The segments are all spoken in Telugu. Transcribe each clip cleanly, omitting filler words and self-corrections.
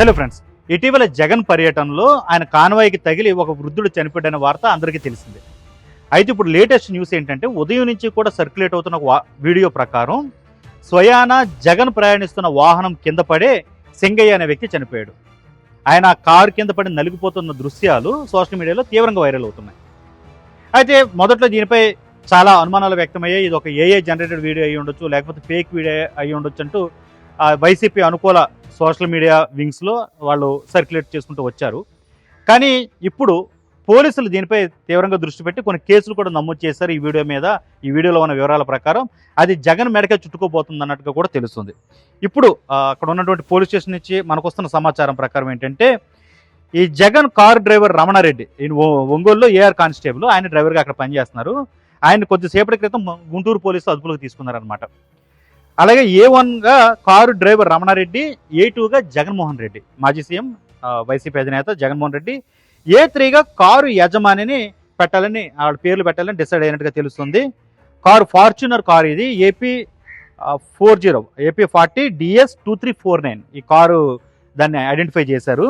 హలో ఫ్రెండ్స్, ఇటీవల జగన్ పర్యటనలో ఆయన కాన్వాయ్కి తగిలి ఒక వృద్ధుడు చనిపోయిన వార్త అందరికీ తెలిసిందే. అయితే ఇప్పుడు లేటెస్ట్ న్యూస్ ఏంటంటే ఉదయం నుంచి కూడా సర్క్యులేట్ అవుతున్న వీడియో ప్రకారం స్వయాన జగన్ ప్రయాణిస్తున్న వాహనం కింద పడే సింగయ్య అనే వ్యక్తి చనిపోయాడు. ఆయన కారు కింద పడి నలిగిపోతున్న దృశ్యాలు సోషల్ మీడియాలో తీవ్రంగా వైరల్ అవుతున్నాయి. అయితే మొదట్లో దీనిపై చాలా అనుమానాలు వ్యక్తమయ్యాయి. ఇది ఒక ఏఐ జనరేటెడ్ వీడియో అయ్యి ఉండొచ్చు, లేకపోతే ఫేక్ వీడియో అయ్యి ఉండొచ్చు అంటూ వైసీపీ అనుకూల సోషల్ మీడియా వింగ్స్లో వాళ్ళు సర్క్యులేట్ చేసుకుంటూ వచ్చారు. కానీ ఇప్పుడు పోలీసులు దీనిపై తీవ్రంగా దృష్టి పెట్టి కొన్ని కేసులు కూడా నమోదు చేశారు ఈ వీడియో మీద. ఈ వీడియోలో ఉన్న వివరాల ప్రకారం అది జగన్ మెడకే చుట్టుకోబోతుంది అన్నట్టుగా కూడా తెలుస్తుంది. ఇప్పుడు అక్కడ ఉన్నటువంటి పోలీస్ స్టేషన్ నుంచి మనకు వస్తున్న సమాచారం ప్రకారం ఏంటంటే, ఈ జగన్ కారు డ్రైవర్ రమణారెడ్డి ఒంగోలులో ఏఆర్ కానిస్టేబుల్, ఆయన డ్రైవర్గా అక్కడ పనిచేస్తున్నారు. ఆయన కొద్దిసేపటి క్రితం గుంటూరు పోలీసులు అదుపులోకి తీసుకున్నారనమాట. అలాగే ఏ1గా కారు డ్రైవర్ రమణారెడ్డి, ఏ2గా జగన్మోహన్ రెడ్డి, మాజీ సీఎం వైసీపీ అధినేత జగన్మోహన్ రెడ్డి, ఏ3గా కారు యజమానిని పెట్టాలని వాళ్ళ పేర్లు పెట్టాలని డిసైడ్ అయినట్టుగా తెలుస్తుంది. కారు ఫార్చునర్ కారు, ఇది ఏపీ40 DS2349 ఈ కారు దాన్ని ఐడెంటిఫై చేశారు.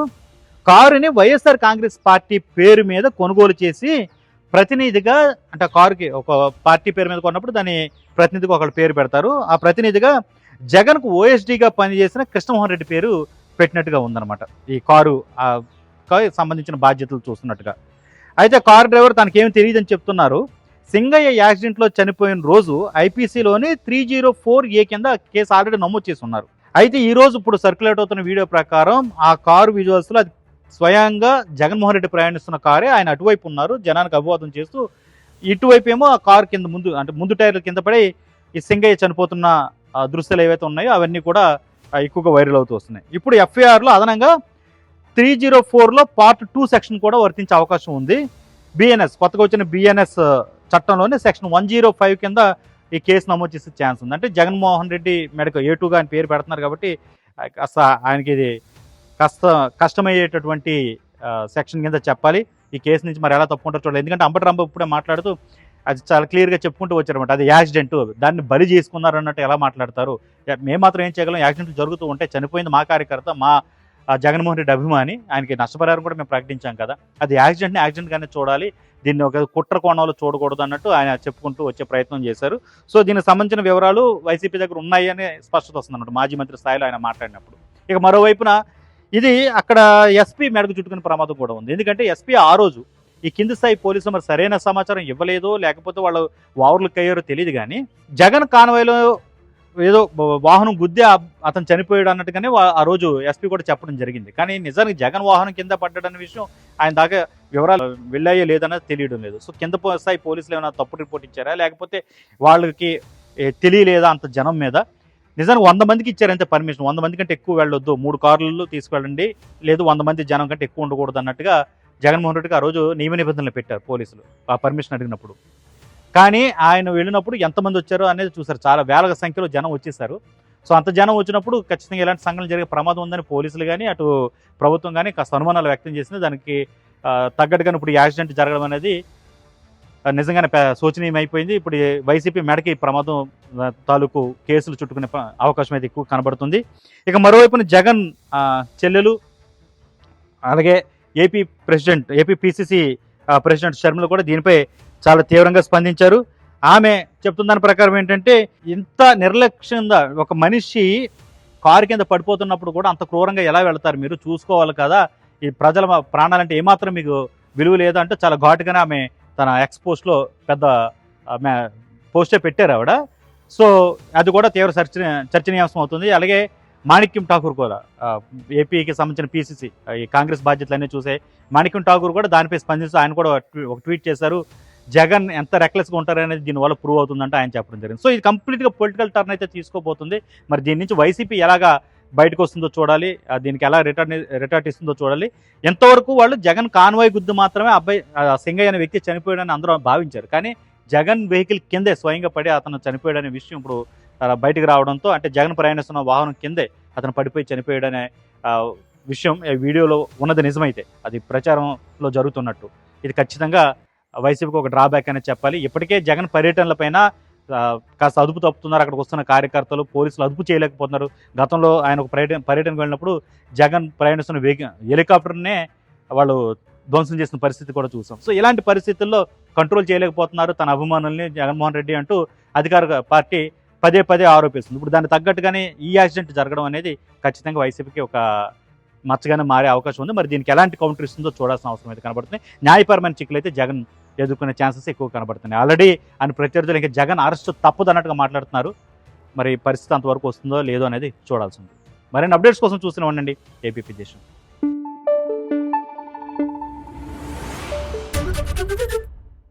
కారుని వైఎస్ఆర్ కాంగ్రెస్ పార్టీ పేరు మీద కొనుగోలు చేసి ప్రతినిధిగా, అంటే కారుకి ఒక పార్టీ పేరు మీద కొన్నప్పుడు దాని ప్రతినిధిగా ఒకళ్ళ పేరు పెడతారు. ఆ ప్రతినిధిగా జగన్కు ఓఎస్డీగా పనిచేసిన కృష్ణమోహన్ రెడ్డి పేరు పెట్టినట్టుగా ఉందన్నమాట. ఈ కారు సంబంధించిన బాధ్యతలు చూస్తున్నట్టుగా. అయితే కారు డ్రైవర్ తనకేమి తెలియదని చెప్తున్నారు. సింగయ్య యాక్సిడెంట్లో చనిపోయిన రోజు ఐపీసీలోని 304A కింద కేసు ఆల్రెడీ నమోదు చేసి ఉన్నారు. అయితే ఈరోజు ఇప్పుడు సర్క్యులేట్ అవుతున్న వీడియో ప్రకారం ఆ కారు విజువల్స్లో అది స్వయంగా జగన్మోహన్ రెడ్డి ప్రయాణిస్తున్న కారే. ఆయన అటువైపు ఉన్నారు, జనానికి అభివాదం చేస్తూ. ఇటువైపు ఏమో ఆ కారు కింద ముందు టైర్ల కింద పడి ఈ సింగయ్య చనిపోతున్న దృశ్యాలు ఏవైతే ఉన్నాయో అవన్నీ కూడా ఎక్కువగా వైరల్ అవుతూ వస్తున్నాయి. ఇప్పుడు ఎఫ్ఐఆర్లో అదనంగా 304లో Part 2 సెక్షన్ కూడా వర్తించే అవకాశం ఉంది. బిఎన్ఎస్, కొత్తగా వచ్చిన బిఎన్ఎస్ చట్టంలోనే సెక్షన్ 105 కింద ఈ కేసు నమోదు చేసే ఛాన్స్ ఉంది. అంటే జగన్మోహన్ రెడ్డి మెడకు ఏ2గా ఆయన పేరు పెడుతున్నారు కాబట్టి కాస్త ఆయనకి ఇది కష్టమయ్యేటటువంటి సెక్షన్ కింద చెప్పాలి. ఈ కేసు నుంచి మరి ఎలా తప్పుకుంటారో చూడాలి. ఎందుకంటే అంబటి రాంబాబు ఇప్పుడే మాట్లాడుతూ అది చాలా క్లియర్గా చెప్పుకుంటూ వచ్చారన్నమాట. అది యాక్సిడెంట్, దాన్ని బలి చేసుకున్నారు అన్నట్టు ఎలా మాట్లాడతారు. మేము మాత్రం ఏం చేయగలం, యాక్సిడెంట్లు జరుగుతూ ఉంటే చనిపోయింది మా కార్యకర్త, మా జగన్మోహన్ రెడ్డి అభిమాని, ఆయనకి నష్టపరిహారం కూడా మేము ప్రకటించాం కదా, అది యాక్సిడెంట్గానే చూడాలి, దీన్ని ఒక కుట్ర కోణంలో చూడకూడదు అన్నట్టు ఆయన చెప్పుకుంటూ వచ్చే ప్రయత్నం చేశారు. సో దీనికి సంబంధించిన వివరాలు వైసీపీ దగ్గర ఉన్నాయి అని స్పష్టత వస్తుంది అన్నమాట మాజీ మంత్రి స్థాయిలో ఆయన మాట్లాడినప్పుడు. ఇక మరోవైపున ఇది అక్కడ ఎస్పీ మెడకు చుట్టుకునే ప్రమాదం కూడా ఉంది. ఎందుకంటే ఎస్పీ ఆ రోజు ఈ కింది స్థాయి పోలీసులు మరి సరైన సమాచారం ఇవ్వలేదో, లేకపోతే వాళ్ళు వావర్లకు అయ్యారో తెలియదు, కానీ జగన్ కాన్వాయ్లో ఏదో వాహనం గుద్దే అతను చనిపోయాడు అన్నట్టుగానే ఆ రోజు ఎస్పీ కూడా చెప్పడం జరిగింది. కానీ నిజానికి జగన్ వాహనం కింద పడ్డాడన్న విషయం ఆయన దాకా వివరాలు వెళ్ళాయో లేదన్నది తెలియడం లేదు. సో కింద స్థాయి పోలీసులు ఏమైనా తప్పుడు రిపోర్ట్ ఇచ్చారా, లేకపోతే వాళ్ళకి తెలియలేదా అంత జనం మీద? నిజానికి 100 మందికి ఇచ్చారంటే పర్మిషన్, 100 మంది కంటే ఎక్కువ వెళ్ళొద్దు, 3 కార్లలో తీసుకెళ్ళండి, లేదు 100 మంది జనం కంటే ఎక్కువ ఉండకూడదు అన్నట్టుగా జగన్మోహన్ రెడ్డికి ఆ రోజు నియమ నిబంధనలు పెట్టారు పోలీసులు ఆ పర్మిషన్ అడిగినప్పుడు. కానీ ఆయన వెళ్ళినప్పుడు ఎంతమంది వచ్చారో అనేది చూసారు, చాలా వేల సంఖ్యలో జనం వచ్చేసారు. సో అంత జనం వచ్చినప్పుడు ఖచ్చితంగా ఇలాంటి సంఘటనలు జరిగే ప్రమాదం ఉందని పోలీసులు కానీ అటు ప్రభుత్వం కానీ కాస్త అనుమానాలు వ్యక్తం చేసింది. దానికి తగ్గట్టుగానే ఇప్పుడు యాక్సిడెంట్ జరగడం అనేది నిజంగానే శోచనీయం అయిపోయింది. ఇప్పుడు వైసీపీ మెడకి ప్రమాదం తాలూకు కేసులు చుట్టుకునే అవకాశం అయితే ఎక్కువ కనబడుతుంది. ఇక మరోవైపున జగన్ చెల్లెలు, అలాగే ఏపీ పిసిసి ప్రెసిడెంట్ షర్మిల కూడా దీనిపై చాలా తీవ్రంగా స్పందించారు. ఆమె చెప్తున్న దాని ప్రకారం ఏంటంటే, ఇంత నిర్లక్ష్యంగా ఒక మనిషి కారు కింద పడిపోతున్నప్పుడు కూడా అంత క్రూరంగా ఎలా వెళ్తారు, మీరు చూసుకోవాలి కదా, ఈ ప్రజల ప్రాణాలంటే ఏమాత్రం మీకు విలువ లేదా అంటే చాలా ఘాటుగానే ఆమె తన ఎక్స్పోస్ట్లో పెద్ద పోస్టే పెట్టారు ఆవిడ. సో అది కూడా తీవ్ర చర్చనీయాంశం అవుతుంది. అలాగే మాణిక్యం ఠాకూర్ కూడా, ఏపీకి సంబంధించిన పిసిసి ఈ కాంగ్రెస్ బాధ్యతలన్నీ చూసే మాణిక్యం ఠాకూర్ కూడా దానిపై స్పందిస్తూ ఆయన కూడా ఒక ట్వీట్ చేశారు. జగన్ ఎంత రెక్లెస్గా ఉంటారనేది దీనివల్ల ప్రూవ్ అవుతుందంటే ఆయన చెప్పడం జరిగింది. సో ఇది కంప్లీట్గా పొలిటికల్ టర్న్ అయితే తీసుకోబోతుంది. మరి దీని నుంచి వైసీపీ ఎలాగా బయటకు వస్తుందో చూడాలి, దీనికి ఎలా రిటార్ట్ ఇస్తుందో చూడాలి. ఎంతవరకు వాళ్ళు జగన్ కాన్వాయ్ గుద్దు మాత్రమే సింగయ్య అనే వ్యక్తి చనిపోయాడని అందరూ భావించారు. కానీ జగన్ వెహికల్ కిందే స్వయంగా పడి అతను చనిపోయాడనే విషయం ఇప్పుడు బయటకు రావడంతో, అంటే జగన్ ప్రయాణిస్తున్న వాహనం కిందే అతను పడిపోయి చనిపోయాడనే విషయం వీడియోలో ఉన్నది నిజమైతే, అది ప్రచారంలో జరుగుతున్నట్టు, ఇది ఖచ్చితంగా వైసీపీకి ఒక డ్రాబ్యాక్ అనేది చెప్పాలి. ఇప్పటికే జగన్ పర్యటనలపైన కాస్త అదుపు తప్పుతున్నారు. అక్కడికి వస్తున్న కార్యకర్తలు, పోలీసులు అదుపు చేయలేకపోతున్నారు. గతంలో ఆయన ఒక పర్యటనకు వెళ్ళినప్పుడు జగన్ ప్రయాణిస్తున్న హెలికాప్టర్‌నే వాళ్ళు ధ్వంసం చేసిన పరిస్థితి కూడా చూసాం. సో ఇలాంటి పరిస్థితుల్లో కంట్రోల్ చేయలేకపోతున్నారు తన అభిమానుల్ని జగన్మోహన్ రెడ్డి అంటూ అధికార పార్టీ పదే పదే ఆరోపిస్తుంది. ఇప్పుడు దానికి తగ్గట్టుగానే ఈ యాక్సిడెంట్ జరగడం అనేది ఖచ్చితంగా వైసీపీకి ఒక మచ్చగానే మారే అవకాశం ఉంది. మరి దీనికి ఎలాంటి కౌంటర్ ఇస్తుందో చూడాల్సిన అవసరం అయితే కనబడుతుంది. న్యాయపరమైన చిక్కులు అయితే జగన్ ఎదుర్కొనే ఛాన్సెస్ ఎక్కువ కనబడుతున్నాయి. ఆల్రెడీ ఆయన ప్రత్యర్థులు ఇంకా జగన్ అరెస్ట్ తప్పదు అన్నట్టుగా మాట్లాడుతున్నారు. మరి పరిస్థితి అంతవరకు వస్తుందో లేదో అనేది చూడాల్సి ఉంది. మరిన్ని అప్డేట్స్ కోసం చూస్తూనే ఉండండి ఏపీ దేశం.